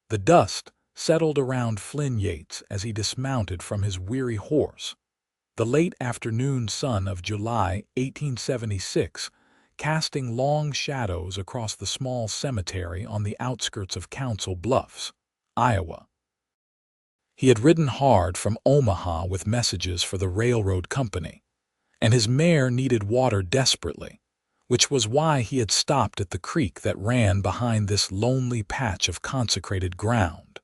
The dust settled around Flynn Yates as he dismounted from his weary horse. The late afternoon sun of July 1876, casting long shadows across the small cemetery on the outskirts of Council Bluffs, Iowa. He had ridden hard from Omaha with messages for the railroad company, and his mare needed water desperately, which was why he had stopped at the creek that ran behind this lonely patch of consecrated ground.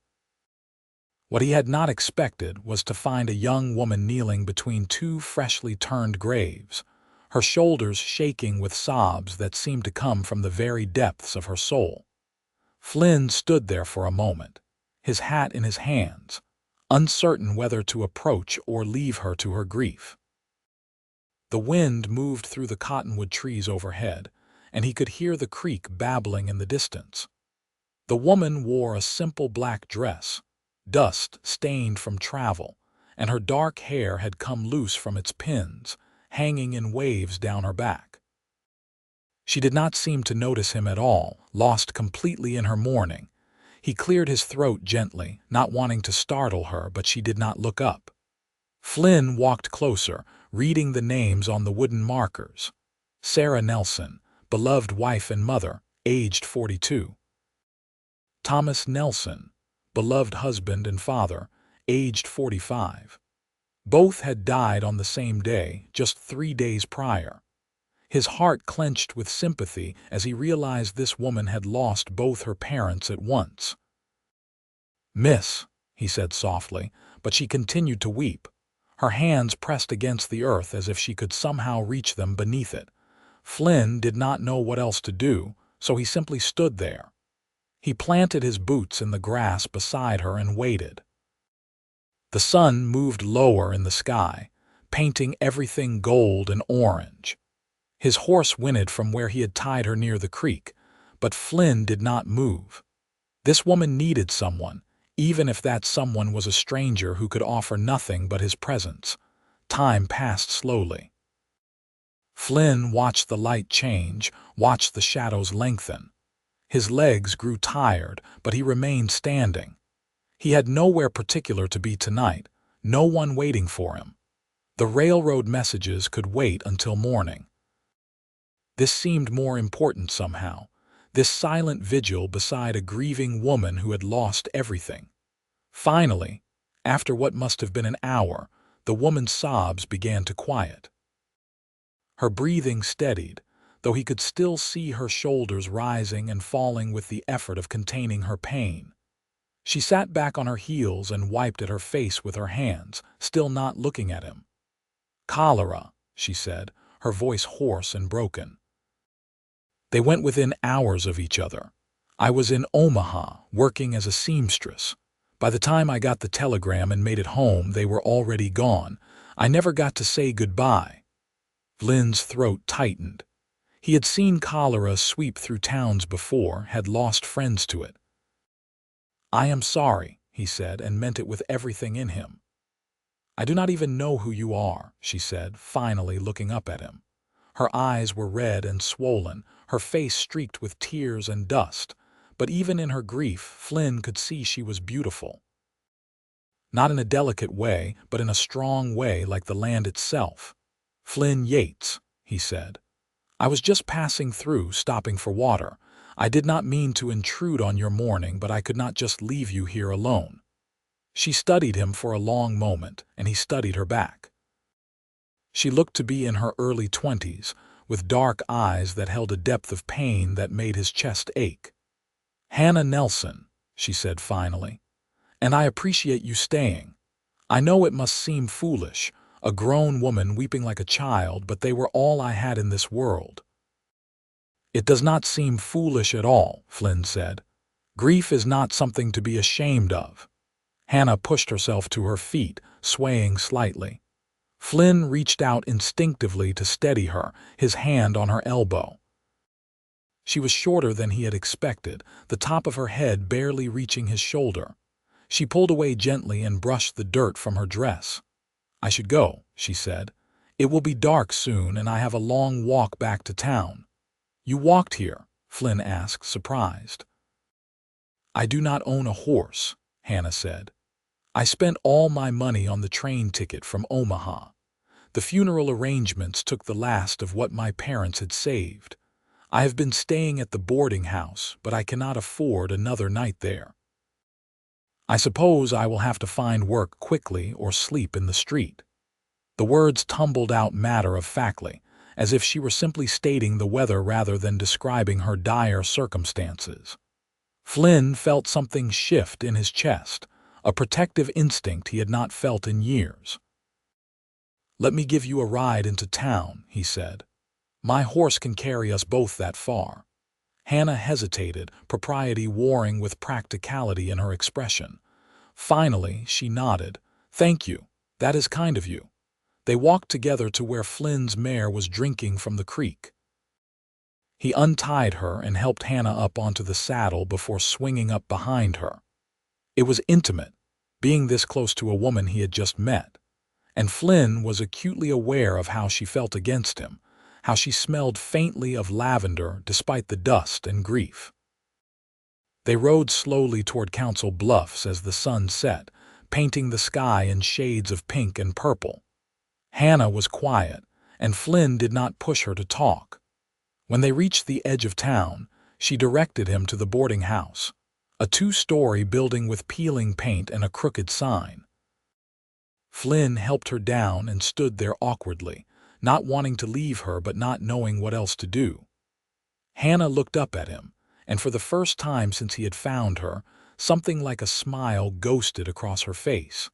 What he had not expected was to find a young woman kneeling between two freshly turned graves, her shoulders shaking with sobs that seemed to come from the very depths of her soul. Flynn stood there for a moment, his hat in his hands, uncertain whether to approach or leave her to her grief. The wind moved through the cottonwood trees overhead, and he could hear the creek babbling in the distance. The woman wore a simple black dress, dust-stained from travel, and her dark hair had come loose from its pins, hanging in waves down her back. She did not seem to notice him at all, lost completely in her mourning. He cleared his throat gently, not wanting to startle her, but she did not look up. Flynn walked closer, reading the names on the wooden markers. Sarah Nelson, beloved wife and mother, aged 42. Thomas Nelson, beloved husband and father, aged 45. Both had died on the same day, just 3 days prior. His heart clenched with sympathy as he realized this woman had lost both her parents at once. "Miss," he said softly, but she continued to weep. Her hands pressed against the earth as if she could somehow reach them beneath it. Flynn did not know what else to do, so he simply stood there. He planted his boots in the grass beside her and waited. The sun moved lower in the sky, painting everything gold and orange. His horse whinnied from where he had tied her near the creek, but Flynn did not move. This woman needed someone, even if that someone was a stranger who could offer nothing but his presence. Time passed slowly. Flynn watched the light change, watched the shadows lengthen. His legs grew tired, but he remained standing. He had nowhere particular to be tonight, no one waiting for him. The railroad messages could wait until morning. This seemed more important somehow, this silent vigil beside a grieving woman who had lost everything. Finally, after what must have been an hour, the woman's sobs began to quiet. Her breathing steadied, though he could still see her shoulders rising and falling with the effort of containing her pain. She sat back on her heels and wiped at her face with her hands, still not looking at him. "Cholera," she said, her voice hoarse and broken. They went within hours of each other. I was in Omaha, working as a seamstress. By the time I got the telegram and made it home, they were already gone. I never got to say goodbye. Flynn's throat tightened. He had seen cholera sweep through towns before, had lost friends to it. "I am sorry," he said, and meant it with everything in him. "I do not even know who you are," she said, finally looking up at him. Her eyes were red and swollen, her face streaked with tears and dust, but even in her grief, Flynn could see she was beautiful. Not in a delicate way, but in a strong way like the land itself. "Flynn Yates," he said. "I was just passing through, stopping for water. I did not mean to intrude on your mourning, but I could not just leave you here alone." She studied him for a long moment, and he studied her back. She looked to be in her early 20s, with dark eyes that held a depth of pain that made his chest ache. "Hannah Nelson," she said finally, "and I appreciate you staying. I know it must seem foolish, a grown woman weeping like a child, but they were all I had in this world." "It does not seem foolish at all," Flynn said. "Grief is not something to be ashamed of." Hannah pushed herself to her feet, swaying slightly. Flynn reached out instinctively to steady her, his hand on her elbow. She was shorter than he had expected, the top of her head barely reaching his shoulder. She pulled away gently and brushed the dirt from her dress. "I should go," she said. "It will be dark soon, and I have a long walk back to town." "You walked here?" Flynn asked, surprised. "I do not own a horse," Hannah said. "I spent all my money on the train ticket from Omaha. The funeral arrangements took the last of what my parents had saved. I have been staying at the boarding house, but I cannot afford another night there. I suppose I will have to find work quickly or sleep in the street." The words tumbled out matter-of-factly, as if she were simply stating the weather rather than describing her dire circumstances. Flynn felt something shift in his chest, a protective instinct he had not felt in years. "Let me give you a ride into town," he said. "My horse can carry us both that far." Hannah hesitated, propriety warring with practicality in her expression. Finally, she nodded. "Thank you. That is kind of you." They walked together to where Flynn's mare was drinking from the creek. He untied her and helped Hannah up onto the saddle before swinging up behind her. It was intimate, being this close to a woman he had just met, and Flynn was acutely aware of how she felt against him, how she smelled faintly of lavender despite the dust and grief. They rode slowly toward Council Bluffs as the sun set, painting the sky in shades of pink and purple. Hannah was quiet, and Flynn did not push her to talk. When they reached the edge of town, she directed him to the boarding house, a two-story building with peeling paint and a crooked sign. Flynn helped her down and stood there awkwardly, not wanting to leave her but not knowing what else to do. Hannah looked up at him, and for the first time since he had found her, something like a smile ghosted across her face.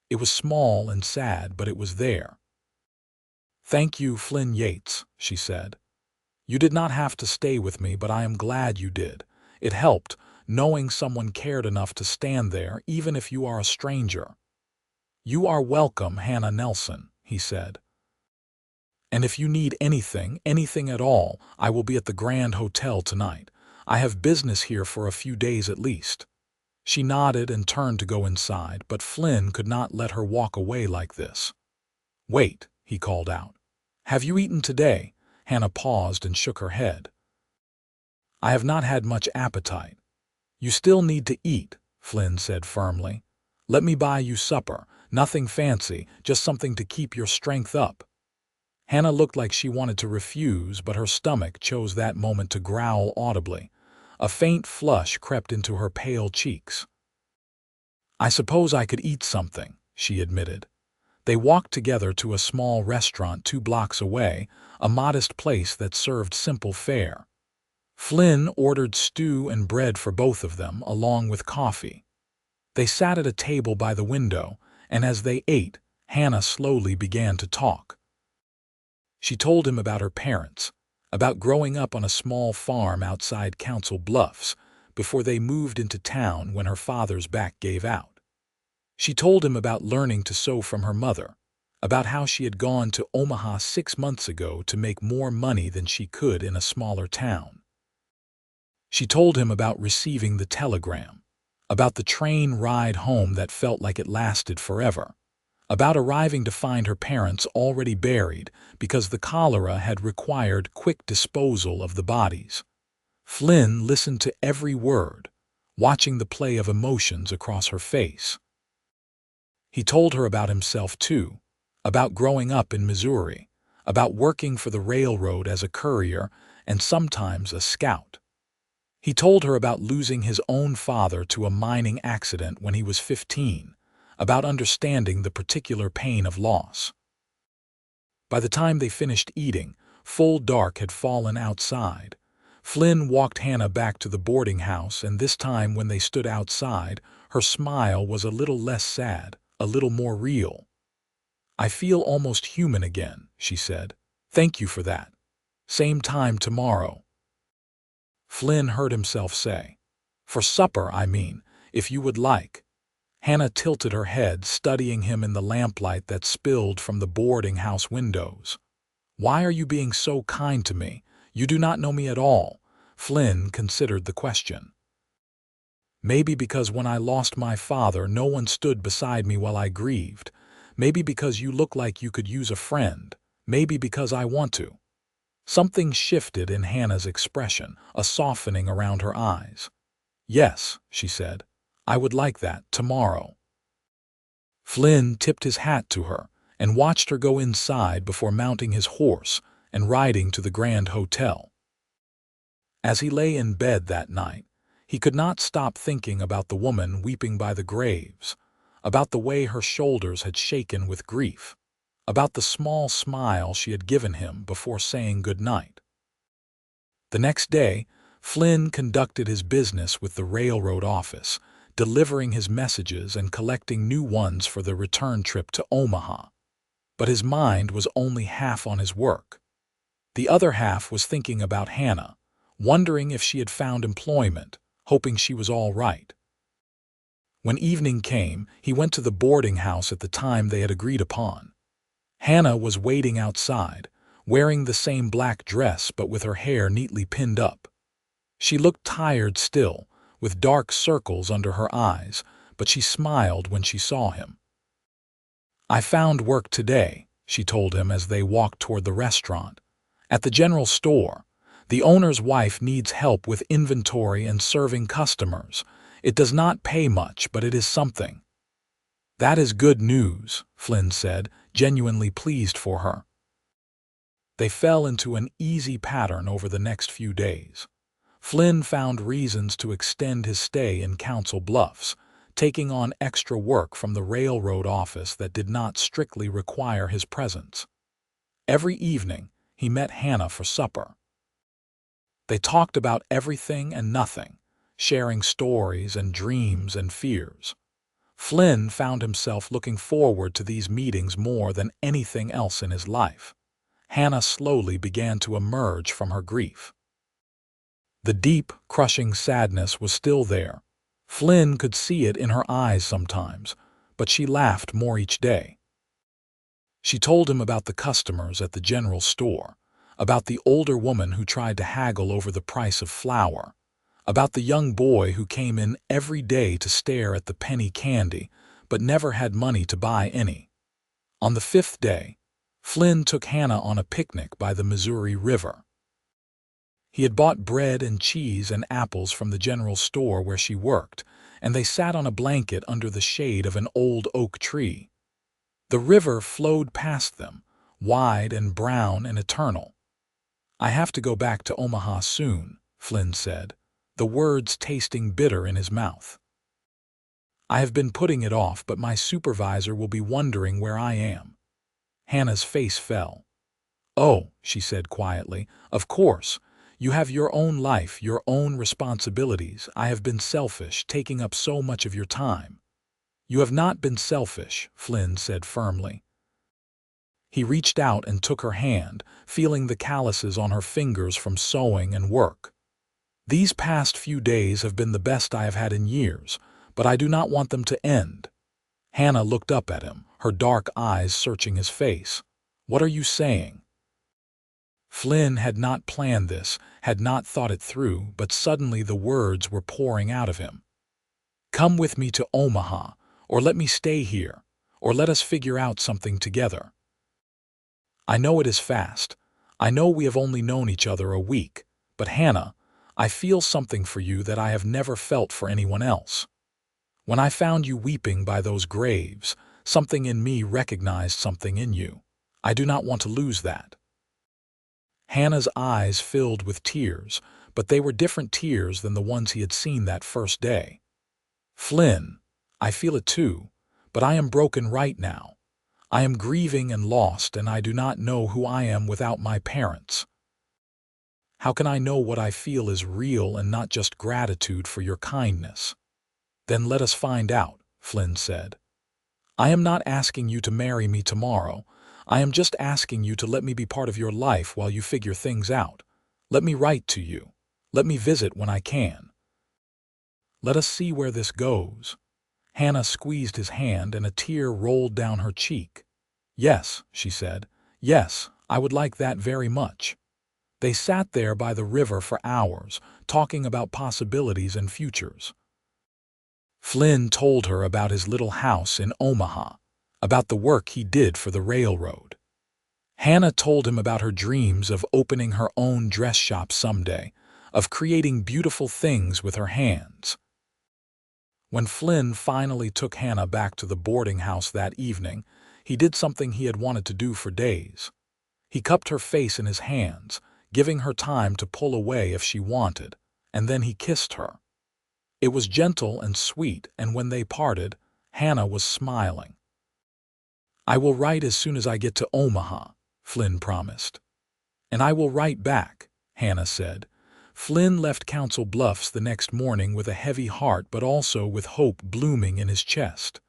It was small and sad, but it was there. "Thank you, Flynn Yates," she said. "You did not have to stay with me, but I am glad you did. It helped, knowing someone cared enough to stand there, even if you are a stranger." "You are welcome, Hannah Nelson," he said. "And if you need anything at all, I will be at the Grand Hotel tonight. I have business here for a few days at least." She nodded and turned to go inside, but Flynn could not let her walk away like this. "Wait," he called out. "Have you eaten today?" Hannah paused and shook her head. "I have not had much appetite." "You still need to eat," Flynn said firmly. "Let me buy you supper. Nothing fancy, just something to keep your strength up." Hannah looked like she wanted to refuse, but her stomach chose that moment to growl audibly. A faint flush crept into her pale cheeks. "I suppose I could eat something," she admitted. They walked together to a small restaurant 2 blocks away, a modest place that served simple fare. Flynn ordered stew and bread for both of them, along with coffee. They sat at a table by the window, and as they ate, Hannah slowly began to talk. She told him about her parents, about growing up on a small farm outside Council Bluffs, before they moved into town when her father's back gave out. She told him about learning to sew from her mother, about how she had gone to Omaha 6 months ago to make more money than she could in a smaller town. She told him about receiving the telegram, about the train ride home that felt like it lasted forever, about arriving to find her parents already buried because the cholera had required quick disposal of the bodies. Flynn listened to every word, watching the play of emotions across her face. He told her about himself too, about growing up in Missouri, about working for the railroad as a courier and sometimes a scout. He told her about losing his own father to a mining accident when he was 15, about understanding the particular pain of loss. By the time they finished eating, full dark had fallen outside. Flynn walked Hannah back to the boarding house, and this time when they stood outside, her smile was a little less sad, a little more real. "I feel almost human again," she said. "Thank you for that. Same time tomorrow." Flynn heard himself say, "For supper, I mean, if you would like." Hannah tilted her head, studying him in the lamplight that spilled from the boarding house windows. "Why are you being so kind to me? You do not know me at all." Flynn considered the question. "Maybe because when I lost my father, no one stood beside me while I grieved. Maybe because you look like you could use a friend. Maybe because I want to." Something shifted in Hannah's expression, a softening around her eyes. "Yes," she said. "I would like that tomorrow." Flynn tipped his hat to her and watched her go inside before mounting his horse and riding to the Grand Hotel. As he lay in bed that night, he could not stop thinking about the woman weeping by the graves, about the way her shoulders had shaken with grief, about the small smile she had given him before saying good night. The next day, Flynn conducted his business with the railroad office, delivering his messages and collecting new ones for the return trip to Omaha. But his mind was only half on his work. The other half was thinking about Hannah, wondering if she had found employment, hoping she was all right. When evening came, he went to the boarding house at the time they had agreed upon. Hannah was waiting outside, wearing the same black dress but with her hair neatly pinned up. She looked tired still, with dark circles under her eyes, but she smiled when she saw him. "I found work today," she told him as they walked toward the restaurant. "At the general store. The owner's wife needs help with inventory and serving customers. It does not pay much, but it is something." "That is good news," Flynn said, genuinely pleased for her. They fell into an easy pattern over the next few days. Flynn found reasons to extend his stay in Council Bluffs, taking on extra work from the railroad office that did not strictly require his presence. Every evening, he met Hannah for supper. They talked about everything and nothing, sharing stories and dreams and fears. Flynn found himself looking forward to these meetings more than anything else in his life. Hannah slowly began to emerge from her grief. The deep, crushing sadness was still there. Flynn could see it in her eyes sometimes, but she laughed more each day. She told him about the customers at the general store, about the older woman who tried to haggle over the price of flour, about the young boy who came in every day to stare at the penny candy, but never had money to buy any. On the 5th day, Flynn took Hannah on a picnic by the Missouri River. He had bought bread and cheese and apples from the general store where she worked, and they sat on a blanket under the shade of an old oak tree. The river flowed past them, wide and brown and eternal. "I have to go back to Omaha soon," Flynn said, the words tasting bitter in his mouth. "I have been putting it off, but my supervisor will be wondering where I am." Hannah's face fell. "Oh," she said quietly, "of course. You have your own life, your own responsibilities. I have been selfish, taking up so much of your time." "You have not been selfish," Flynn said firmly. He reached out and took her hand, feeling the calluses on her fingers from sewing and work. "These past few days have been the best I have had in years, but I do not want them to end." Hannah looked up at him, her dark eyes searching his face. "What are you saying?" Flynn had not planned this, had not thought it through, but suddenly the words were pouring out of him. "Come with me to Omaha, or let me stay here, or let us figure out something together. I know it is fast. I know we have only known each other a week, but Hannah, I feel something for you that I have never felt for anyone else. When I found you weeping by those graves, something in me recognized something in you. I do not want to lose that." Hannah's eyes filled with tears, but they were different tears than the ones he had seen that first day. "Flynn, I feel it too, but I am broken right now. I am grieving and lost, and I do not know who I am without my parents. How can I know what I feel is real and not just gratitude for your kindness?" "Then let us find out," Flynn said. "I am not asking you to marry me tomorrow. I am just asking you to let me be part of your life while you figure things out. Let me write to you. Let me visit when I can. Let us see where this goes." Hannah squeezed his hand and a tear rolled down her cheek. "Yes," she said. "Yes, I would like that very much." They sat there by the river for hours, talking about possibilities and futures. Flynn told her about his little house in Omaha, about the work he did for the railroad. Hannah told him about her dreams of opening her own dress shop someday, of creating beautiful things with her hands. When Flynn finally took Hannah back to the boarding house that evening, he did something he had wanted to do for days. He cupped her face in his hands, giving her time to pull away if she wanted, and then he kissed her. It was gentle and sweet, and when they parted, Hannah was smiling. "I will write as soon as I get to Omaha," Flynn promised. "And I will write back," Hannah said. Flynn left Council Bluffs the next morning with a heavy heart but also with hope blooming in his chest.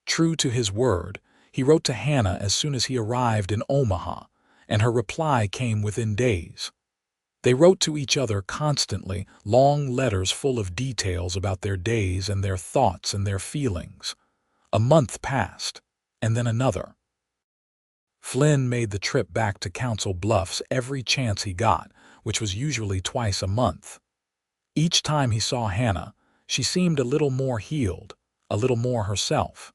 True to his word, he wrote to Hannah as soon as he arrived in Omaha, and her reply came within days. They wrote to each other constantly, long letters full of details about their days and their thoughts and their feelings. A month passed, and then another. Flynn made the trip back to Council Bluffs every chance he got, which was usually twice a month. Each time he saw Hannah, she seemed a little more healed, a little more herself.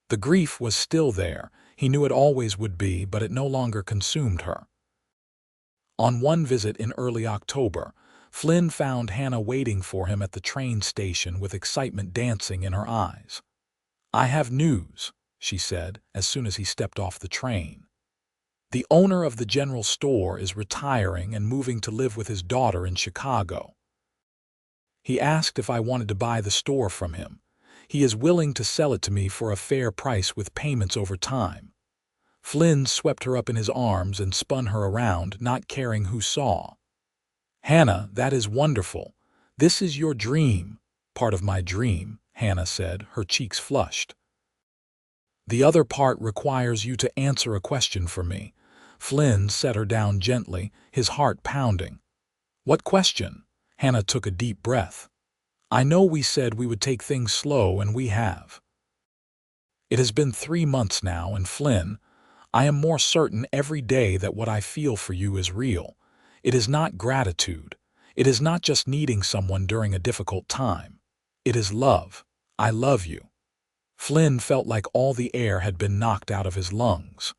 The grief was still there, he knew it always would be, but it no longer consumed her. On one visit in early October, Flynn found Hannah waiting for him at the train station with excitement dancing in her eyes. "I have news," she said as soon as he stepped off the train. "The owner of the general store is retiring and moving to live with his daughter in Chicago. He asked if I wanted to buy the store from him. He is willing to sell it to me for a fair price with payments over time." Flynn swept her up in his arms and spun her around, not caring who saw. "Hannah, that is wonderful. This is your dream." "Part of my dream," Hannah said, her cheeks flushed. "The other part requires you to answer a question for me." Flynn set her down gently, his heart pounding. "What question?" Hannah took a deep breath. "I know we said we would take things slow, and we have. It has been 3 months now, and Flynn, I am more certain every day that what I feel for you is real. It is not gratitude. It is not just needing someone during a difficult time. It is love. I love you." Flynn felt like all the air had been knocked out of his lungs.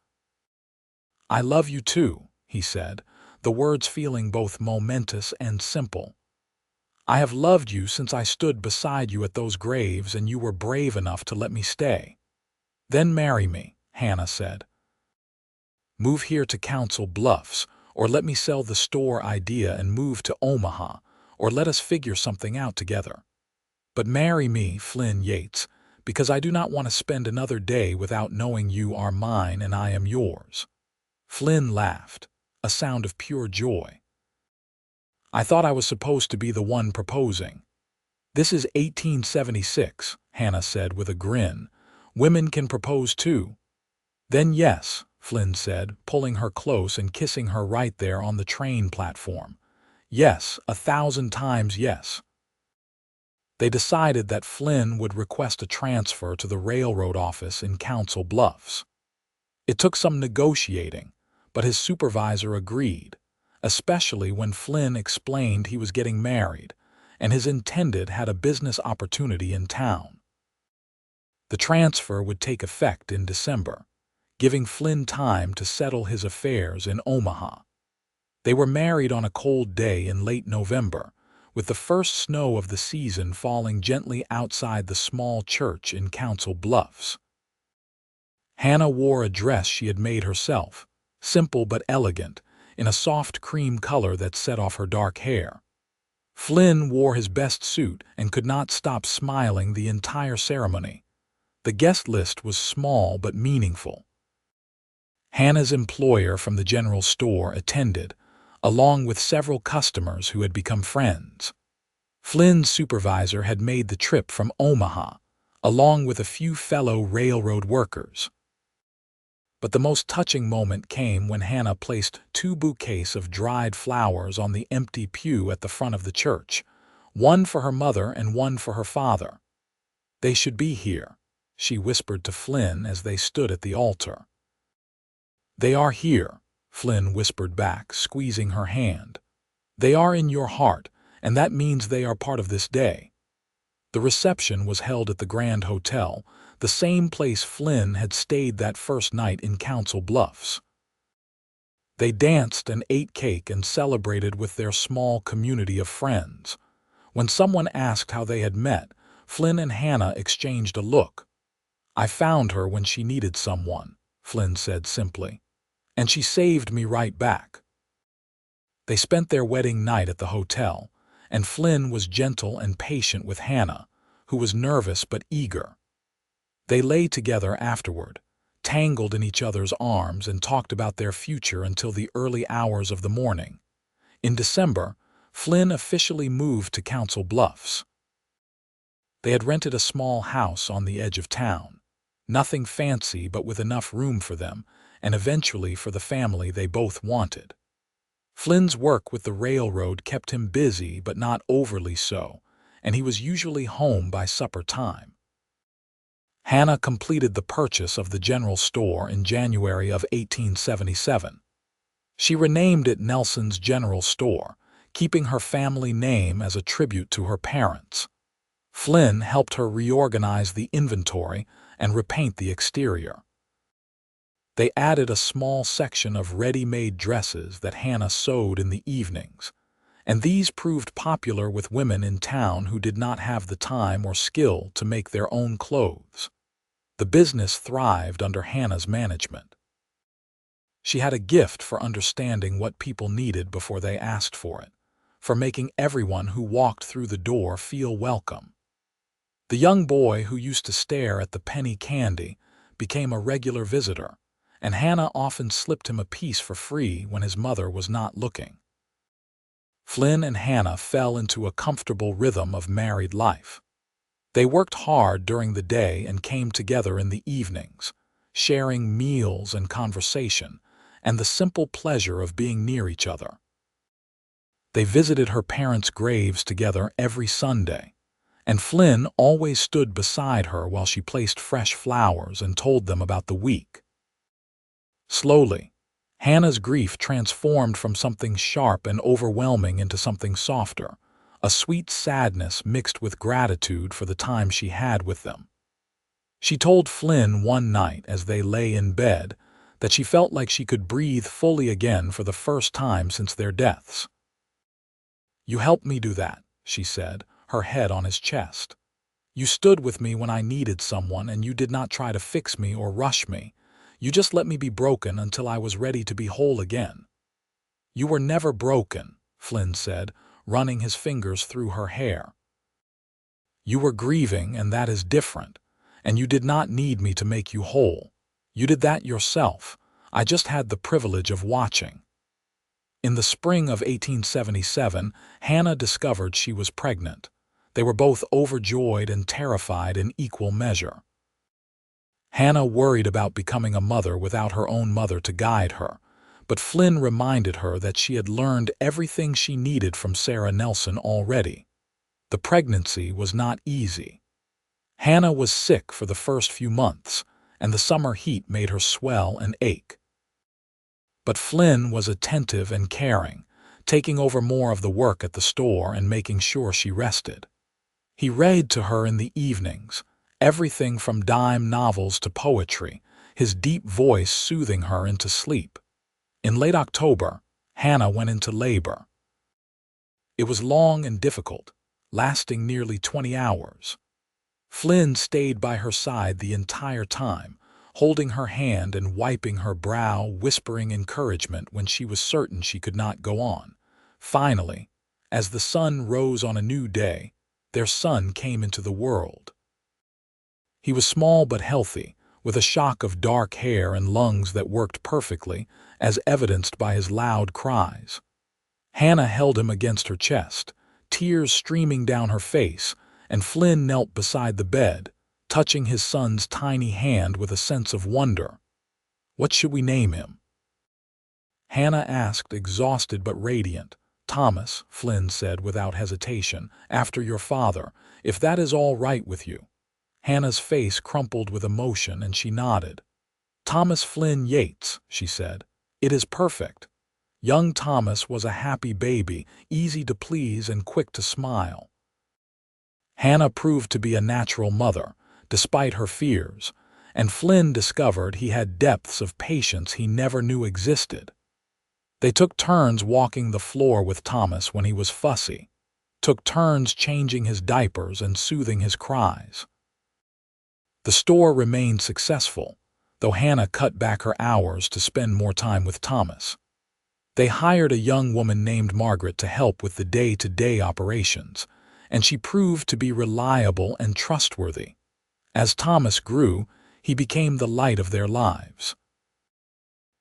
"I love you too," he said, the words feeling both momentous and simple. "I have loved you since I stood beside you at those graves and you were brave enough to let me stay." "Then marry me," Hannah said. "Move here to Council Bluffs, or let me sell the store idea and move to Omaha, or let us figure something out together. But marry me, Flynn Yates, because I do not want to spend another day without knowing you are mine and I am yours." Flynn laughed, a sound of pure joy. "I thought I was supposed to be the one proposing." "This is 1876, Hannah said with a grin. "Women can propose too." "Then yes," Flynn said, pulling her close and kissing her right there on the train platform. "Yes, 1,000 times yes." They decided that Flynn would request a transfer to the railroad office in Council Bluffs. It took some negotiating, but his supervisor agreed, especially when Flynn explained he was getting married, and his intended had a business opportunity in town. The transfer would take effect in December, giving Flynn time to settle his affairs in Omaha. They were married on a cold day in late November, with the first snow of the season falling gently outside the small church in Council Bluffs. Hannah wore a dress she had made herself, simple but elegant, in a soft cream color that set off her dark hair. Flynn wore his best suit and could not stop smiling the entire ceremony. The guest list was small but meaningful. Hannah's employer from the general store attended, along with several customers who had become friends. Flynn's supervisor had made the trip from Omaha, along with a few fellow railroad workers. But the most touching moment came when Hannah placed 2 bouquets of dried flowers on the empty pew at the front of the church, one for her mother and one for her father. "They should be here," she whispered to Flynn as they stood at the altar. "They are here," Flynn whispered back, squeezing her hand. "They are in your heart, and that means they are part of this day." The reception was held at the Grand Hotel, the same place Flynn had stayed that first night in Council Bluffs. They danced and ate cake and celebrated with their small community of friends. When someone asked how they had met, Flynn and Hannah exchanged a look. "I found her when she needed someone," Flynn said simply, "and she saved me right back." They spent their wedding night at the hotel, and Flynn was gentle and patient with Hannah, who was nervous but eager. They lay together afterward, tangled in each other's arms, and talked about their future until the early hours of the morning. In December, Flynn officially moved to Council Bluffs. They had rented a small house on the edge of town. Nothing fancy, but with enough room for them, and eventually for the family they both wanted. Flynn's work with the railroad kept him busy, but not overly so, and he was usually home by supper time. Hannah completed the purchase of the general store in January of 1877. She renamed it Nelson's General Store, keeping her family name as a tribute to her parents. Flynn helped her reorganize the inventory and repaint the exterior. They added a small section of ready-made dresses that Hannah sewed in the evenings, and these proved popular with women in town who did not have the time or skill to make their own clothes. The business thrived under Hannah's management. She had a gift for understanding what people needed before they asked for it, for making everyone who walked through the door feel welcome. The young boy who used to stare at the penny candy became a regular visitor, and Hannah often slipped him a piece for free when his mother was not looking. Flynn and Hannah fell into a comfortable rhythm of married life. They worked hard during the day and came together in the evenings, sharing meals and conversation, and the simple pleasure of being near each other. They visited her parents' graves together every Sunday, and Flynn always stood beside her while she placed fresh flowers and told them about the week. Slowly, Hannah's grief transformed from something sharp and overwhelming into something softer, a sweet sadness mixed with gratitude for the time she had with them. She told Flynn one night as they lay in bed that she felt like she could breathe fully again for the first time since their deaths. "You helped me do that," she said, her head on his chest. "You stood with me when I needed someone, and you did not try to fix me or rush me. You just let me be broken until I was ready to be whole again." "You were never broken," Flynn said, running his fingers through her hair. "You were grieving, and that is different, and you did not need me to make you whole. You did that yourself. I just had the privilege of watching." In the spring of 1877, Hannah discovered she was pregnant. They were both overjoyed and terrified in equal measure. Hannah worried about becoming a mother without her own mother to guide her, but Flynn reminded her that she had learned everything she needed from Sarah Nelson already. The pregnancy was not easy. Hannah was sick for the first few months, and the summer heat made her swell and ache. But Flynn was attentive and caring, taking over more of the work at the store and making sure she rested. He read to her in the evenings, everything from dime novels to poetry, his deep voice soothing her into sleep. In late October, Hannah went into labor. It was long and difficult, lasting nearly 20 hours. Flynn stayed by her side the entire time, holding her hand and wiping her brow, whispering encouragement when she was certain she could not go on. Finally, as the sun rose on a new day, their son came into the world. He was small but healthy, with a shock of dark hair and lungs that worked perfectly, as evidenced by his loud cries. Hannah held him against her chest, tears streaming down her face, and Flynn knelt beside the bed, touching his son's tiny hand with a sense of wonder. "What should we name him?" Hannah asked, exhausted but radiant. "Thomas," Flynn said without hesitation, "after your father, if that is all right with you." Hannah's face crumpled with emotion and she nodded. "Thomas Flynn Yates," she said. "It is perfect." Young Thomas was a happy baby, easy to please and quick to smile. Hannah proved to be a natural mother, despite her fears, and Flynn discovered he had depths of patience he never knew existed. They took turns walking the floor with Thomas when he was fussy, took turns changing his diapers and soothing his cries. The store remained successful, though Hannah cut back her hours to spend more time with Thomas. They hired a young woman named Margaret to help with the day-to-day operations, and she proved to be reliable and trustworthy. As Thomas grew, he became the light of their lives.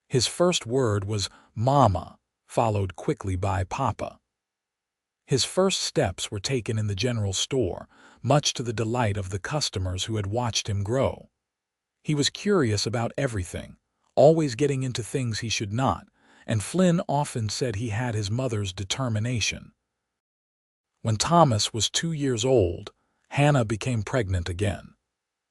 His first word was "Mama," followed quickly by "Papa." His first steps were taken in the general store, much to the delight of the customers who had watched him grow. He was curious about everything, always getting into things he should not, and Flynn often said he had his mother's determination. When Thomas was 2 years old, Hannah became pregnant again.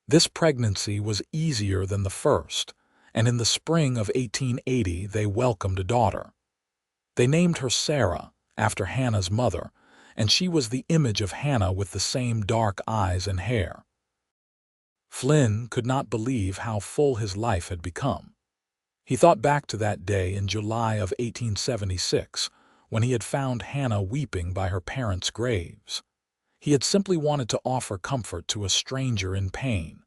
This pregnancy was easier than the first, and in the spring of 1880 they welcomed a daughter. They named her Sarah, after Hannah's mother, and she was the image of Hannah with the same dark eyes and hair. Flynn could not believe how full his life had become. He thought back to that day in July of 1876, when he had found Hannah weeping by her parents' graves. He had simply wanted to offer comfort to a stranger in pain.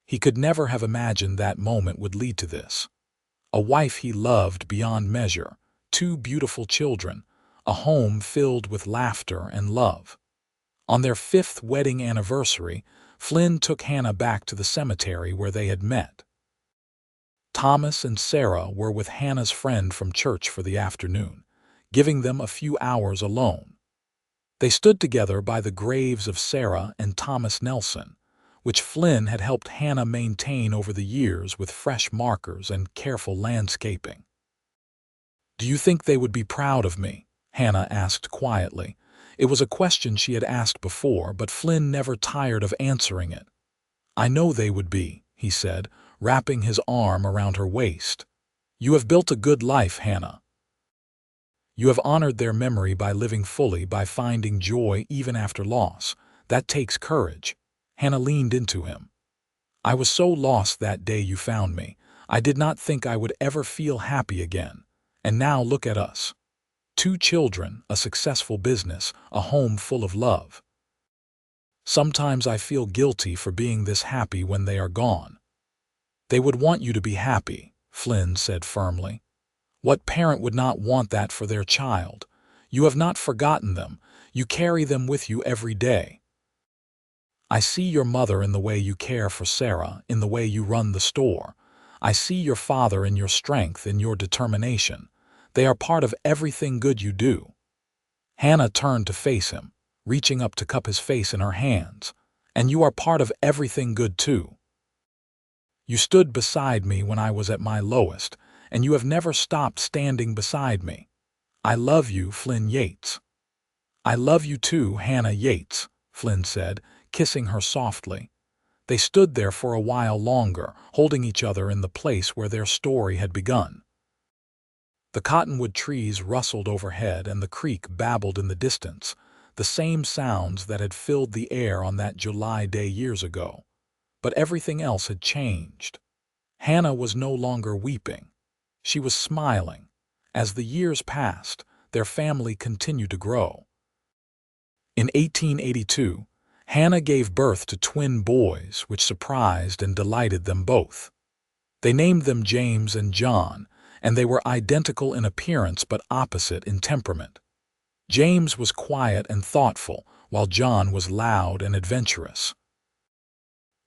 He could never have imagined that moment would lead to this. A wife he loved beyond measure, 2 beautiful children, a home filled with laughter and love. On their 5th wedding anniversary, Flynn took Hannah back to the cemetery where they had met. Thomas and Sarah were with Hannah's friend from church for the afternoon, giving them a few hours alone. They stood together by the graves of Sarah and Thomas Nelson, which Flynn had helped Hannah maintain over the years with fresh markers and careful landscaping. "Do you think they would be proud of me?" Hannah asked quietly. It was a question she had asked before, but Flynn never tired of answering it. "I know they would be," he said, wrapping his arm around her waist. "You have built a good life, Hannah. You have honored their memory by living fully, by finding joy even after loss. That takes courage." Hannah leaned into him. "I was so lost that day you found me. I did not think I would ever feel happy again. And now look at us. 2 children, a successful business, a home full of love. Sometimes I feel guilty for being this happy when they are gone." "They would want you to be happy," Flynn said firmly. "What parent would not want that for their child? You have not forgotten them. You carry them with you every day. I see your mother in the way you care for Sarah, in the way you run the store. I see your father in your strength, in your determination. They are part of everything good you do." Hannah turned to face him, reaching up to cup his face in her hands. "And you are part of everything good too. You stood beside me when I was at my lowest, and you have never stopped standing beside me. I love you, Flynn Yates." "I love you too, Hannah Yates," Flynn said, kissing her softly. They stood there for a while longer, holding each other in the place where their story had begun. The cottonwood trees rustled overhead and the creek babbled in the distance, the same sounds that had filled the air on that July day years ago. But everything else had changed. Hannah was no longer weeping. She was smiling. As the years passed, their family continued to grow. In 1882, Hannah gave birth to twin boys, which surprised and delighted them both. They named them James and John, and they were identical in appearance but opposite in temperament. James was quiet and thoughtful, while John was loud and adventurous.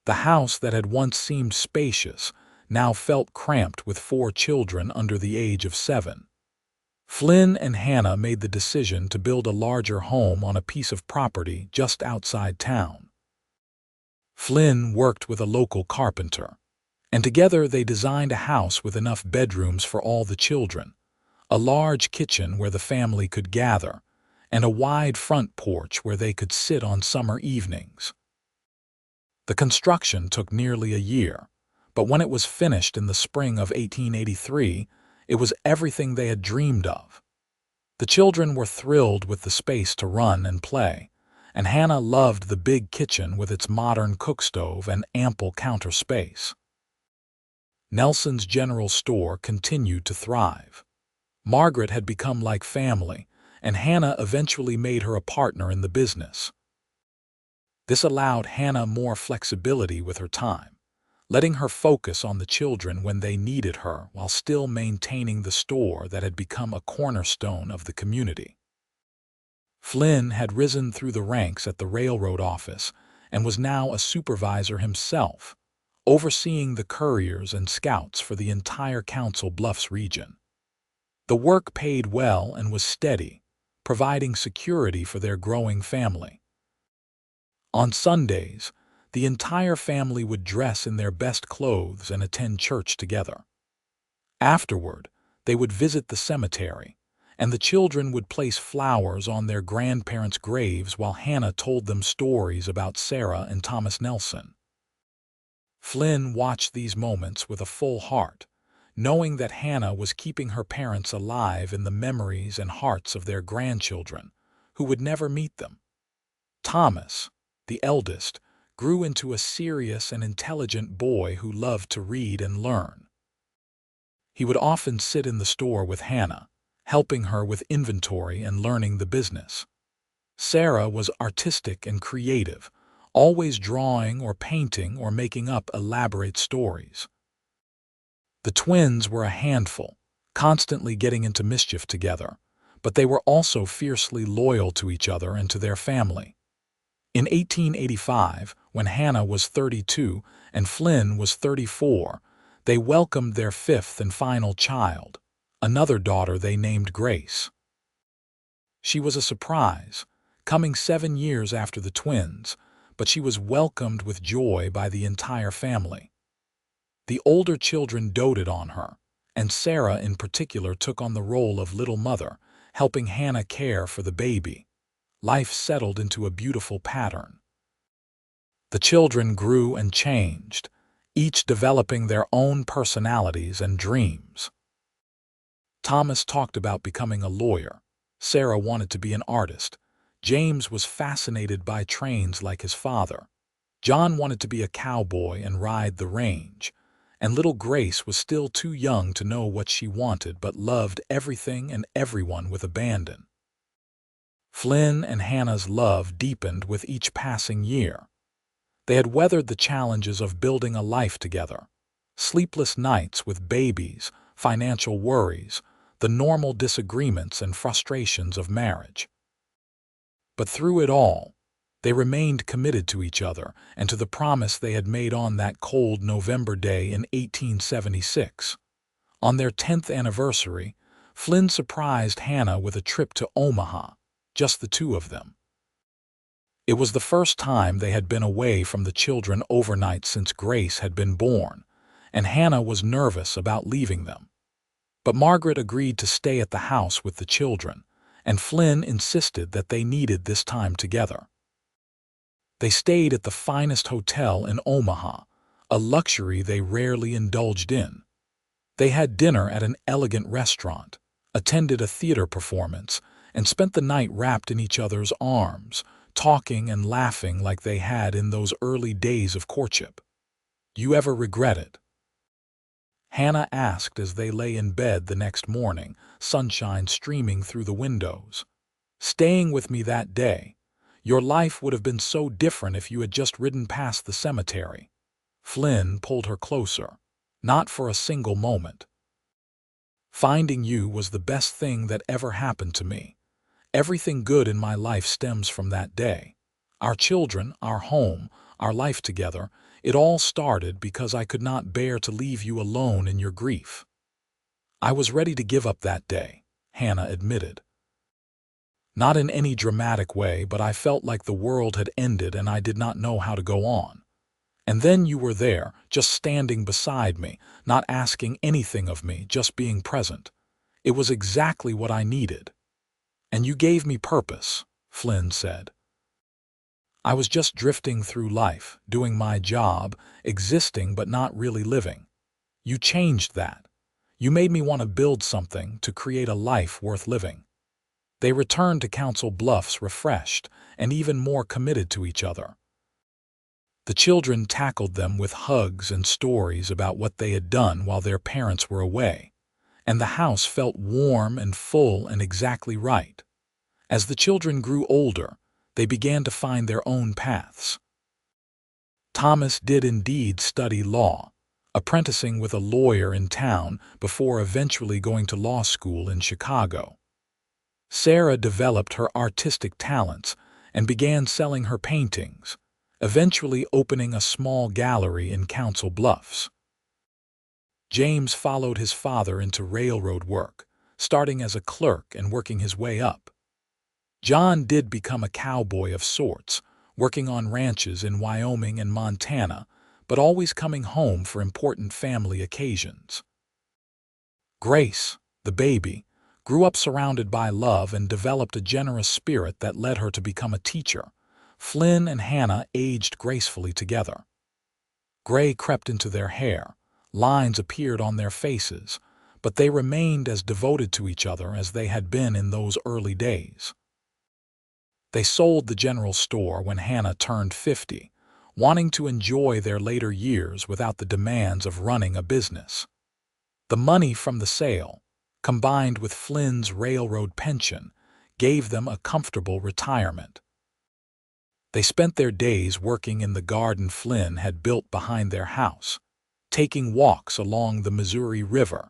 The house that had once seemed spacious now felt cramped with 4 children under the age of 7. Flynn and Hannah made the decision to build a larger home on a piece of property just outside town. Flynn worked with a local carpenter, and together they designed a house with enough bedrooms for all the children, a large kitchen where the family could gather, and a wide front porch where they could sit on summer evenings. The construction took nearly a year, but when it was finished in the spring of 1883, it was everything they had dreamed of. The children were thrilled with the space to run and play, and Hannah loved the big kitchen with its modern cook stove and ample counter space. Nelson's General Store continued to thrive. Margaret had become like family, and Hannah eventually made her a partner in the business. This allowed Hannah more flexibility with her time, letting her focus on the children when they needed her while still maintaining the store that had become a cornerstone of the community. Flynn had risen through the ranks at the railroad office and was now a supervisor himself, overseeing the couriers and scouts for the entire Council Bluffs region. The work paid well and was steady, providing security for their growing family. On Sundays, the entire family would dress in their best clothes and attend church together. Afterward, they would visit the cemetery, and the children would place flowers on their grandparents' graves while Hannah told them stories about Sarah and Thomas Nelson. Flynn watched these moments with a full heart, knowing that Hannah was keeping her parents alive in the memories and hearts of their grandchildren, who would never meet them. Thomas, the eldest, grew into a serious and intelligent boy who loved to read and learn. He would often sit in the store with Hannah, helping her with inventory and learning the business. Sarah was artistic and creative, always drawing or painting or making up elaborate stories. The twins were a handful, constantly getting into mischief together, but they were also fiercely loyal to each other and to their family. In 1885, when Hannah was 32 and Flynn was 34, they welcomed their fifth and final child, another daughter they named Grace. She was a surprise, coming 7 years after the twins, but she was welcomed with joy by the entire family. The older children doted on her, and Sarah in particular took on the role of little mother, helping Hannah care for the baby. Life settled into a beautiful pattern. The children grew and changed, each developing their own personalities and dreams. Thomas talked about becoming a lawyer. Sarah wanted to be an artist. James was fascinated by trains like his father. John wanted to be a cowboy and ride the range. And little Grace was still too young to know what she wanted but loved everything and everyone with abandon. Flynn and Hannah's love deepened with each passing year. They had weathered the challenges of building a life together. Sleepless nights with babies, financial worries, the normal disagreements and frustrations of marriage. But through it all, they remained committed to each other and to the promise they had made on that cold November day in 1876. On their 10th anniversary, Flynn surprised Hannah with a trip to Omaha, just the two of them. It was the first time they had been away from the children overnight since Grace had been born, and Hannah was nervous about leaving them. But Margaret agreed to stay at the house with the children, and Flynn insisted that they needed this time together. They stayed at the finest hotel in Omaha, a luxury they rarely indulged in. They had dinner at an elegant restaurant, attended a theater performance, and spent the night wrapped in each other's arms, talking and laughing like they had in those early days of courtship. "You ever regret it?" Hannah asked as they lay in bed the next morning, sunshine streaming through the windows. "Staying with me that day. Your life would have been so different if you had just ridden past the cemetery." Flynn pulled her closer, not for a single moment. "Finding you was the best thing that ever happened to me. Everything good in my life stems from that day. Our children, our home, our life together, it all started because I could not bear to leave you alone in your grief." "I was ready to give up that day," Hannah admitted. "Not in any dramatic way, but I felt like the world had ended and I did not know how to go on. And then you were there, just standing beside me, not asking anything of me, just being present. It was exactly what I needed. And you gave me purpose," Flynn said. "I was just drifting through life, doing my job, existing but not really living. You changed that. You made me want to build something, to create a life worth living." They returned to Council Bluffs refreshed and even more committed to each other. The children tackled them with hugs and stories about what they had done while their parents were away, and the house felt warm and full and exactly right. As the children grew older, they began to find their own paths. Thomas did indeed study law, apprenticing with a lawyer in town before eventually going to law school in Chicago. Sarah developed her artistic talents and began selling her paintings, eventually opening a small gallery in Council Bluffs. James followed his father into railroad work, starting as a clerk and working his way up. John did become a cowboy of sorts, working on ranches in Wyoming and Montana, but always coming home for important family occasions. Grace, the baby, grew up surrounded by love and developed a generous spirit that led her to become a teacher. Flynn and Hannah aged gracefully together. Gray crept into their hair, lines appeared on their faces, but they remained as devoted to each other as they had been in those early days. They sold the general store when Hannah turned 50, wanting to enjoy their later years without the demands of running a business. The money from the sale, combined with Flynn's railroad pension, gave them a comfortable retirement. They spent their days working in the garden Flynn had built behind their house, taking walks along the Missouri River,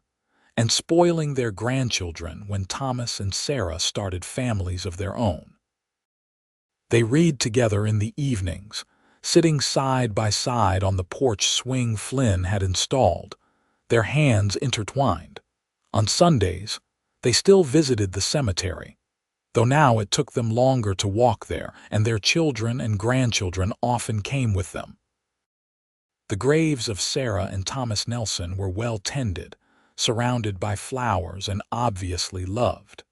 and spoiling their grandchildren when Thomas and Sarah started families of their own. They read together in the evenings, sitting side by side on the porch swing Flynn had installed, their hands intertwined. On Sundays, they still visited the cemetery, though now it took them longer to walk there, and their children and grandchildren often came with them. The graves of Sarah and Thomas Nelson were well tended, surrounded by flowers and obviously loved.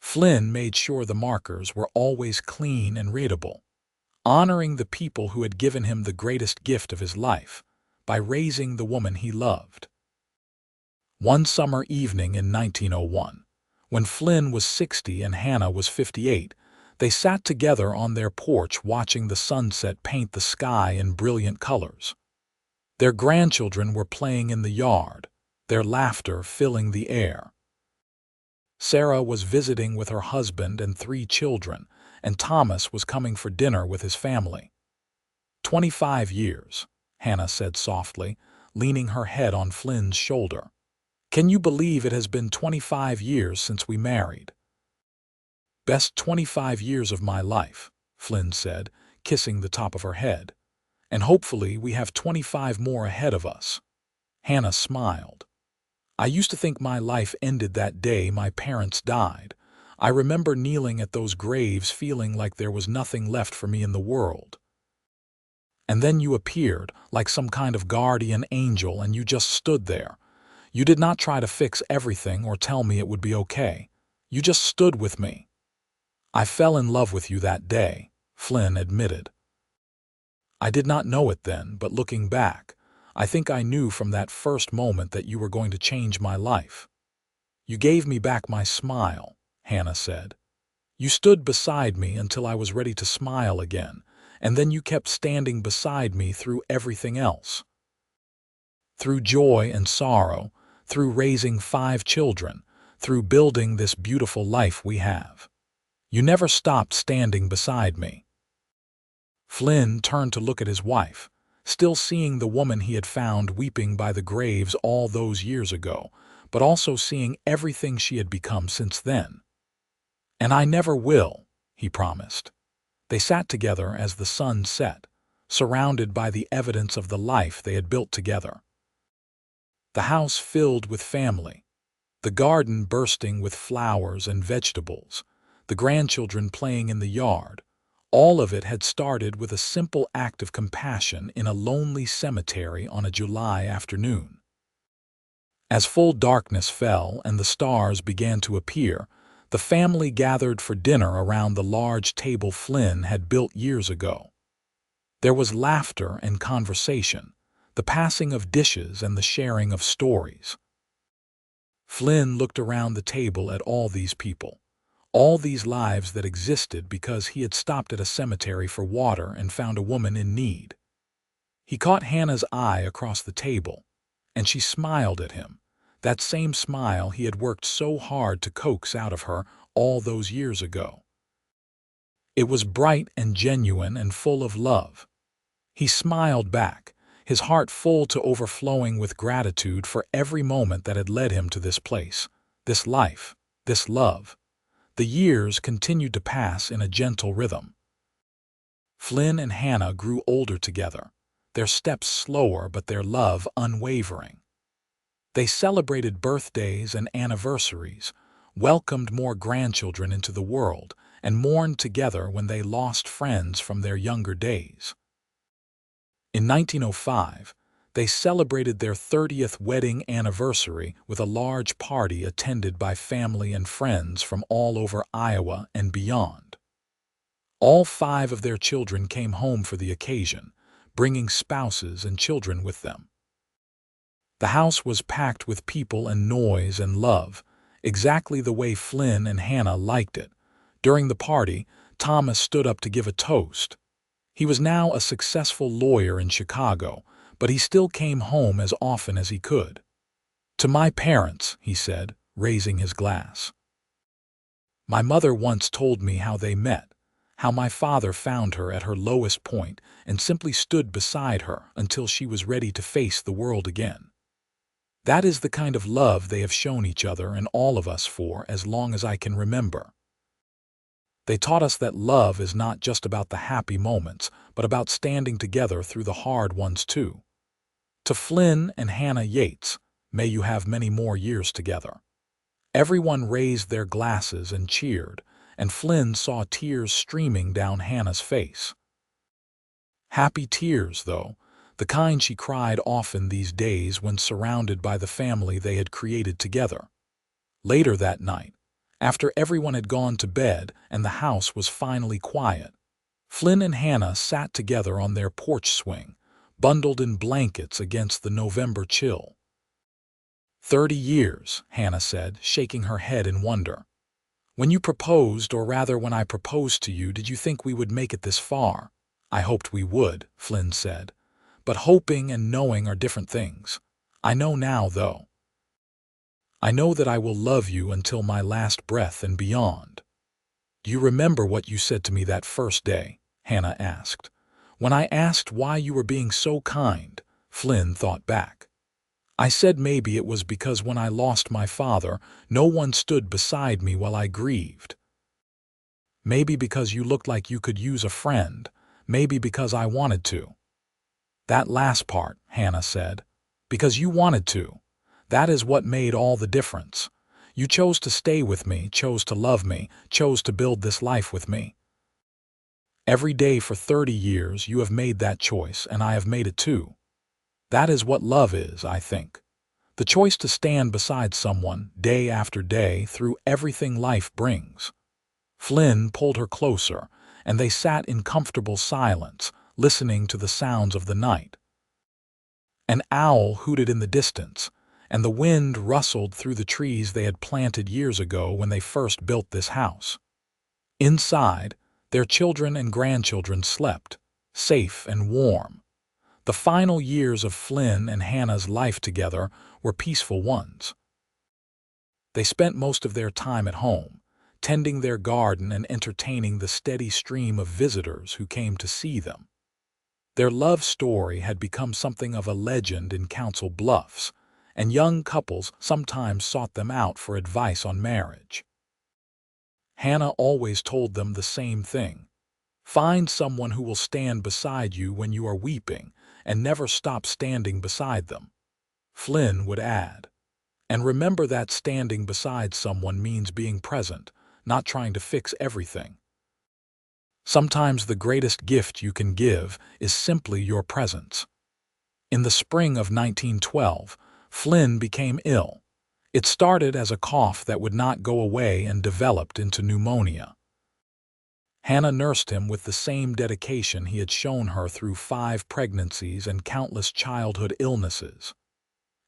Flynn made sure the markers were always clean and readable, honoring the people who had given him the greatest gift of his life by raising the woman he loved. One summer evening in 1901, when Flynn was 60 and Hannah was 58, they sat together on their porch watching the sunset paint the sky in brilliant colors. Their grandchildren were playing in the yard, their laughter filling the air. Sarah was visiting with her husband and 3 children, and Thomas was coming for dinner with his family. 25 years, Hannah said softly, leaning her head on Flynn's shoulder. Can you believe it has been 25 years since we married? Best 25 years of my life, Flynn said, kissing the top of her head. And hopefully we have 25 more ahead of us. Hannah smiled. I used to think my life ended that day my parents died. I remember kneeling at those graves feeling like there was nothing left for me in the world. And then you appeared, like some kind of guardian angel, and you just stood there. You did not try to fix everything or tell me it would be okay. You just stood with me. I fell in love with you that day, Flynn admitted. I did not know it then, but looking back, I think I knew from that first moment that you were going to change my life. You gave me back my smile, Hannah said. You stood beside me until I was ready to smile again, and then you kept standing beside me through everything else. Through joy and sorrow, through raising 5 children, through building this beautiful life we have. You never stopped standing beside me. Flynn turned to look at his wife, still seeing the woman he had found weeping by the graves all those years ago, but also seeing everything she had become since then. And I never will, he promised. They sat together as the sun set, surrounded by the evidence of the life they had built together. The house filled with family, the garden bursting with flowers and vegetables, the grandchildren playing in the yard. All of it had started with a simple act of compassion in a lonely cemetery on a July afternoon. As full darkness fell and the stars began to appear, the family gathered for dinner around the large table Flynn had built years ago. There was laughter and conversation, the passing of dishes and the sharing of stories. Flynn looked around the table at all these people, all these lives that existed because he had stopped at a cemetery for water and found a woman in need. He caught Hannah's eye across the table, and she smiled at him, that same smile he had worked so hard to coax out of her all those years ago. It was bright and genuine and full of love. He smiled back, his heart full to overflowing with gratitude for every moment that had led him to this place, this life, this love. The years continued to pass in a gentle rhythm. Flynn and Hannah grew older together, their steps slower but their love unwavering. They celebrated birthdays and anniversaries, welcomed more grandchildren into the world, and mourned together when they lost friends from their younger days. In 1905, they celebrated their 30th wedding anniversary with a large party attended by family and friends from all over Iowa and beyond. All 5 of their children came home for the occasion, bringing spouses and children with them. The house was packed with people and noise and love, exactly the way Flynn and Hannah liked it. During the party, Thomas stood up to give a toast. He was now a successful lawyer in Chicago, but he still came home as often as he could. "To my parents," he said, raising his glass. "My mother once told me how they met, how my father found her at her lowest point and simply stood beside her until she was ready to face the world again. That is the kind of love they have shown each other and all of us for as long as I can remember. They taught us that love is not just about the happy moments, but about standing together through the hard ones too. To Flynn and Hannah Yates, may you have many more years together." Everyone raised their glasses and cheered, and Flynn saw tears streaming down Hannah's face. Happy tears, though, the kind she cried often these days when surrounded by the family they had created together. Later that night, after everyone had gone to bed and the house was finally quiet, Flynn and Hannah sat together on their porch swing, bundled in blankets against the November chill. 30 years, Hannah said, shaking her head in wonder. "When you proposed, or rather when I proposed to you, did you think we would make it this far?" "I hoped we would," Flynn said. "But hoping and knowing are different things. I know now, though. I know that I will love you until my last breath and beyond." "Do you remember what you said to me that first day?" Hannah asked. "When I asked why you were being so kind," Flynn thought back. "I said maybe it was because when I lost my father, no one stood beside me while I grieved. Maybe because you looked like you could use a friend. Maybe because I wanted to." "That last part," Hannah said. "Because you wanted to. That is what made all the difference. You chose to stay with me, chose to love me, chose to build this life with me. Every day for 30 years you have made that choice, and I have made it too. That is what love is, I think. The choice to stand beside someone, day after day, through everything life brings." Flynn pulled her closer, and they sat in comfortable silence, listening to the sounds of the night. An owl hooted in the distance, and the wind rustled through the trees they had planted years ago when they first built this house. Inside, their children and grandchildren slept, safe and warm. The final years of Flynn and Hannah's life together were peaceful ones. They spent most of their time at home, tending their garden and entertaining the steady stream of visitors who came to see them. Their love story had become something of a legend in Council Bluffs, and young couples sometimes sought them out for advice on marriage. Hannah always told them the same thing: find someone who will stand beside you when you are weeping, and never stop standing beside them. Flynn would add, and remember that standing beside someone means being present, not trying to fix everything. Sometimes the greatest gift you can give is simply your presence. In the spring of 1912, Flynn became ill. It started as a cough that would not go away and developed into pneumonia. Hannah nursed him with the same dedication he had shown her through 5 pregnancies and countless childhood illnesses.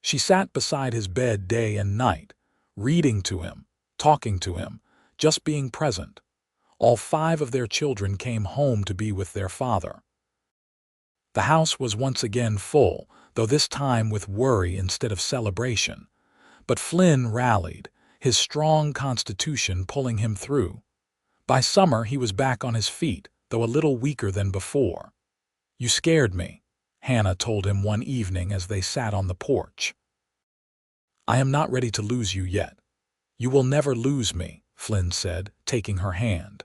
She sat beside his bed day and night, reading to him, talking to him, just being present. All 5 of their children came home to be with their father. The house was once again full, though this time with worry instead of celebration. But Flynn rallied, his strong constitution pulling him through. By summer he was back on his feet, though a little weaker than before. "You scared me," Hannah told him one evening as they sat on the porch. "I am not ready to lose you yet." "You will never lose me," Flynn said, taking her hand.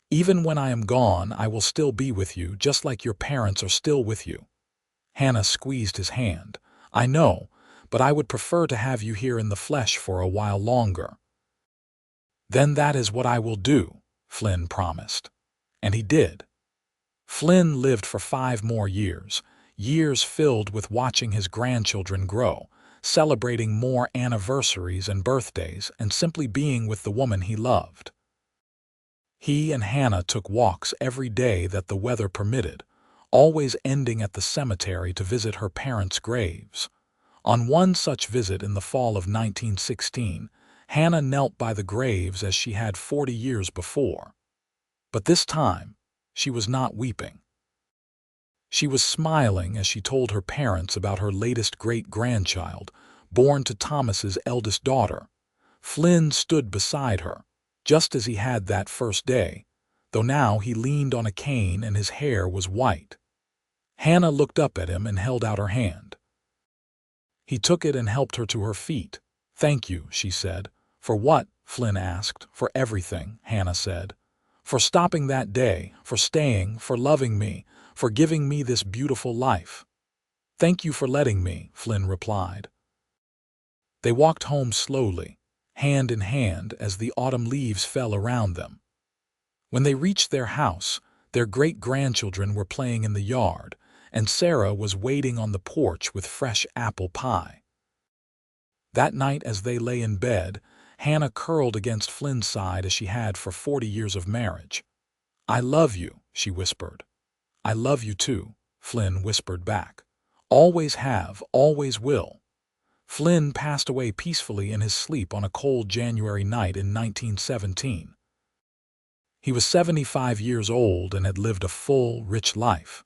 "Even when I am gone, I will still be with you, just like your parents are still with you." Hannah squeezed his hand. "I know, but I would prefer to have you here in the flesh for a while longer." "Then that is what I will do," Flynn promised. And he did. Flynn lived for 5 more years, years filled with watching his grandchildren grow, celebrating more anniversaries and birthdays, and simply being with the woman he loved. He and Hannah took walks every day that the weather permitted, always ending at the cemetery to visit her parents' graves. On one such visit in the fall of 1916, Hannah knelt by the graves as she had 40 years before. But this time, she was not weeping. She was smiling as she told her parents about her latest great-grandchild, born to Thomas's eldest daughter. Flynn stood beside her, just as he had that first day, though now he leaned on a cane and his hair was white. Hannah looked up at him and held out her hand. He took it and helped her to her feet. "Thank you," she said. "For what?" Flynn asked. "For everything," Hannah said. "For stopping that day, for staying, for loving me, for giving me this beautiful life." "Thank you for letting me," Flynn replied. They walked home slowly, hand in hand, as the autumn leaves fell around them. When they reached their house, their great-grandchildren were playing in the yard, and Sarah was waiting on the porch with fresh apple pie. That night, as they lay in bed, Hannah curled against Flynn's side as she had for 40 years of marriage. "I love you," she whispered. "I love you too," Flynn whispered back. "Always have, always will." Flynn passed away peacefully in his sleep on a cold January night in 1917. He was 75 years old and had lived a full, rich life.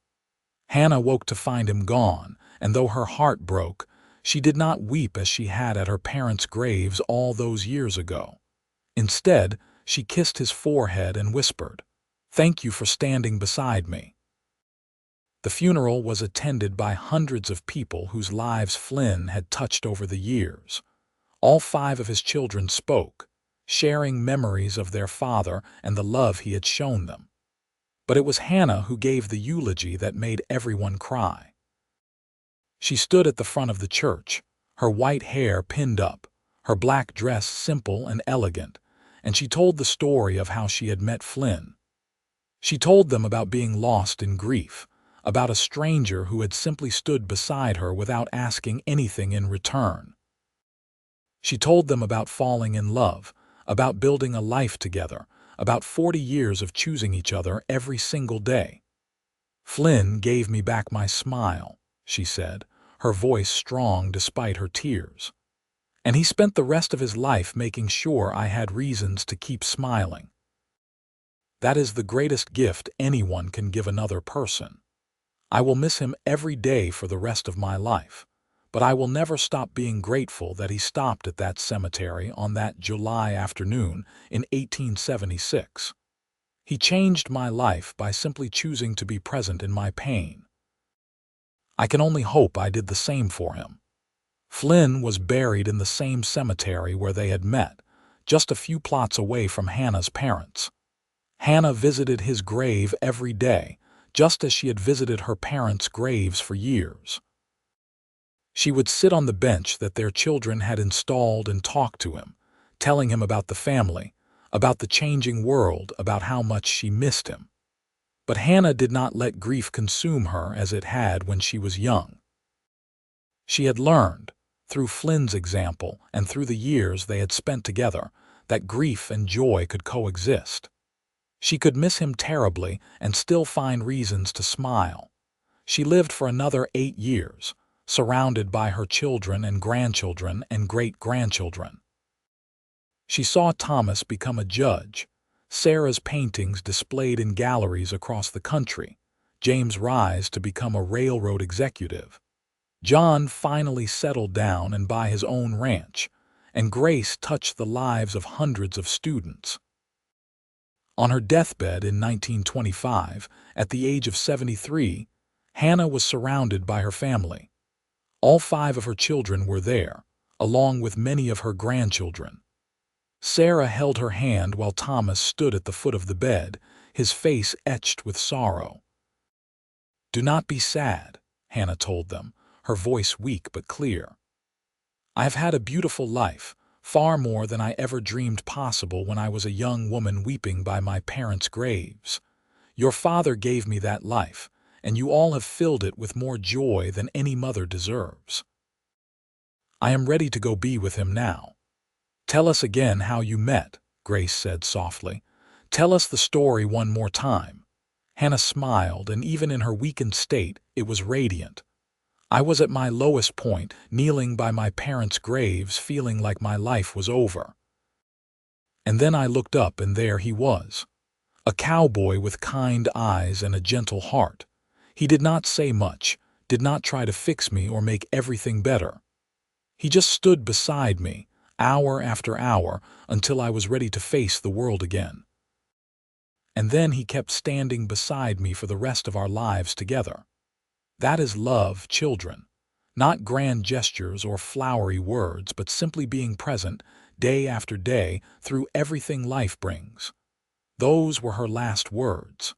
Hannah woke to find him gone, and though her heart broke, she did not weep as she had at her parents' graves all those years ago. Instead, she kissed his forehead and whispered, "Thank you for standing beside me." The funeral was attended by hundreds of people whose lives Flynn had touched over the years. All 5 of his children spoke, sharing memories of their father and the love he had shown them. But it was Hannah who gave the eulogy that made everyone cry. She stood at the front of the church, her white hair pinned up, her black dress simple and elegant, and she told the story of how she had met Flynn. She told them about being lost in grief, about a stranger who had simply stood beside her without asking anything in return. She told them about falling in love, about building a life together, about 40 years of choosing each other every single day. "Flynn gave me back my smile," she said, her voice strong despite her tears. "And he spent the rest of his life making sure I had reasons to keep smiling. That is the greatest gift anyone can give another person. I will miss him every day for the rest of my life, but I will never stop being grateful that he stopped at that cemetery on that July afternoon in 1876. He changed my life by simply choosing to be present in my pain. I can only hope I did the same for him." Flynn was buried in the same cemetery where they had met, just a few plots away from Hannah's parents. Hannah visited his grave every day, just as she had visited her parents' graves for years. She would sit on the bench that their children had installed and talk to him, telling him about the family, about the changing world, about how much she missed him. But Hannah did not let grief consume her as it had when she was young. She had learned, through Flynn's example and through the years they had spent together, that grief and joy could coexist. She could miss him terribly and still find reasons to smile. She lived for another 8 years, surrounded by her children and grandchildren and great-grandchildren. She saw Thomas become a judge, Sarah's paintings displayed in galleries across the country, James rise to become a railroad executive, John finally settle down and buy his own ranch, and Grace touched the lives of hundreds of students. On her deathbed in 1925, at the age of 73, Hannah was surrounded by her family. All 5 of her children were there, along with many of her grandchildren. Sarah held her hand while Thomas stood at the foot of the bed, his face etched with sorrow. "Do not be sad," Hannah told them, her voice weak but clear. "I have had a beautiful life, far more than I ever dreamed possible when I was a young woman weeping by my parents' graves. Your father gave me that life, and you all have filled it with more joy than any mother deserves. I am ready to go be with him now." "Tell us again how you met," Grace said softly. "Tell us the story one more time." Hannah smiled, and even in her weakened state, it was radiant. "I was at my lowest point, kneeling by my parents' graves, feeling like my life was over. And then I looked up, and there he was. A cowboy with kind eyes and a gentle heart. He did not say much, did not try to fix me or make everything better. He just stood beside me, hour after hour, until I was ready to face the world again. And then he kept standing beside me for the rest of our lives together. That is love, children. Not grand gestures or flowery words, but simply being present, day after day, through everything life brings." Those were her last words.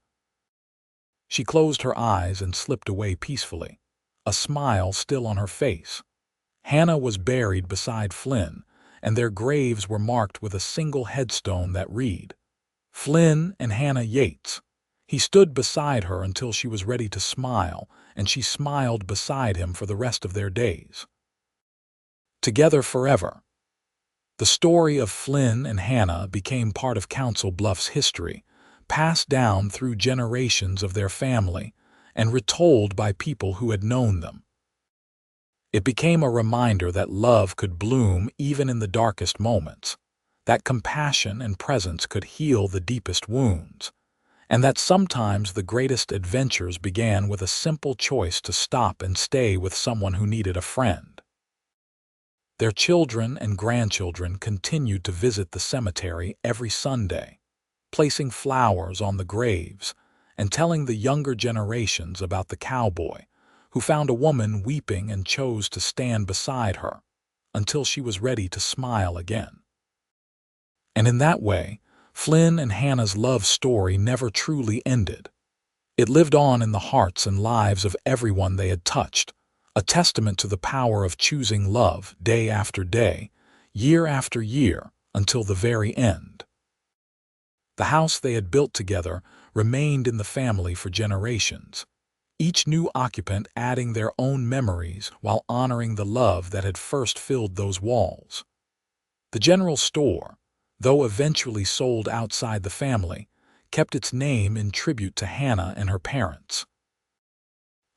She closed her eyes and slipped away peacefully, a smile still on her face. Hannah was buried beside Flynn, and their graves were marked with a single headstone that read, "Flynn and Hannah Yates." He stood beside her until she was ready to smile, and she smiled beside him for the rest of their days. Together forever. The story of Flynn and Hannah became part of Council Bluffs history, passed down through generations of their family and retold by people who had known them. It became a reminder that love could bloom even in the darkest moments, that compassion and presence could heal the deepest wounds, and that sometimes the greatest adventures began with a simple choice to stop and stay with someone who needed a friend. Their children and grandchildren continued to visit the cemetery every Sunday, placing flowers on the graves and telling the younger generations about the cowboy who found a woman weeping and chose to stand beside her until she was ready to smile again. And in that way, Flynn and Hannah's love story never truly ended. It lived on in the hearts and lives of everyone they had touched, a testament to the power of choosing love day after day, year after year, until the very end. The house they had built together remained in the family for generations, each new occupant adding their own memories while honoring the love that had first filled those walls. The general store, though eventually sold outside the family, kept its name in tribute to Hannah and her parents.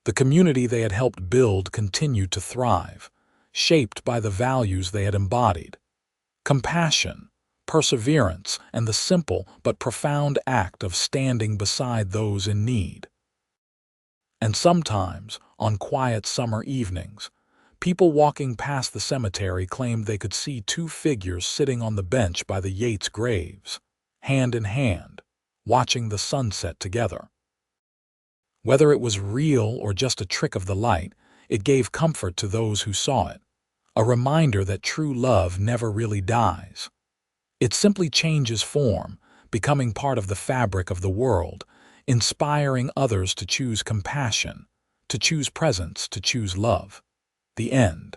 The community they had helped build continued to thrive, shaped by the values they had embodied: compassion, perseverance, and the simple but profound act of standing beside those in need. And sometimes, on quiet summer evenings, people walking past the cemetery claimed they could see 2 figures sitting on the bench by the Yates graves, hand in hand, watching the sunset together. Whether it was real or just a trick of the light, it gave comfort to those who saw it, a reminder that true love never really dies. It simply changes form, becoming part of the fabric of the world, inspiring others to choose compassion, to choose presence, to choose love. The end.